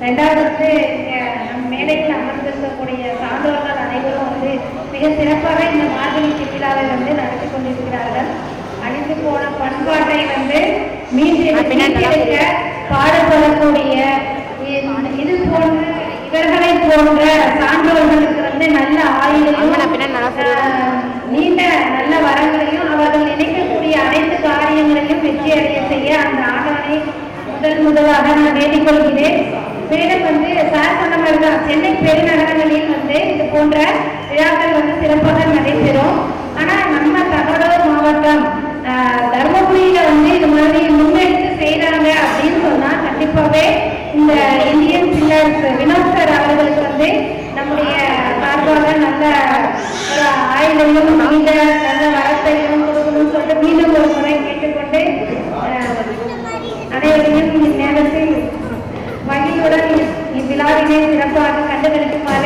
ரெண்டாவது வந்து நம் மேடையில் அமர்ந்திருக்கக்கூடிய சான்றோர்கள் அனைவரும் வந்து மிக சிறப்பாக இந்த மார்கழி திருவிழாவை வந்து நடத்தி கொண்டிருக்கிறார்கள். அழிந்து போன பண்பாட்டை வந்து மீட்டெடுக்க பாடுபடக்கூடிய இது போன்ற இவர்களை போன்ற சான்றோர்களுக்கு வந்து நல்ல ஆயுளையும் நீண்ட நல்ல வரங்களையும் அவர்கள் நினைக்கக்கூடிய அனைத்து காரியங்களையும் வெற்றி அடைய செய்ய அந்த ஆண்டவனை முதலாக நான் வேண்டிக்கொள்கிறேன். மேலும் வந்து சார் சொன்ன மாதிரி தான் சென்னை பெருநகரங்களில் வந்து இது போன்ற விழாக்கள் வந்து சிறப்பாக நடைபெறும். ஆனா நம்ம கடலூர் மாவட்டம் தர்மபுரியில வந்து இது மாதிரி முன்னெடுத்து செய்யறாங்க அப்படின்னு சொன்னா கண்டிப்பாவே இந்த இந்தியன் பில்லர்ஸ் வினோத் சார் அவர்களுக்கு வந்து நம்முடைய சார்பாக நல்ல ஒரு ஆயுளையும் நீண்ட நல்ல வரத்தையும் கொடுக்கணும்னு சொல்லிட்டு மீண்டும் ஒரு முறை கேட்டுக்கொண்டு அனைவரையும் இந்நேரத்தில் மகிழ்வுடன் இவ்விழாவினை சிறப்பாக கண்டுகளிக்குமாறு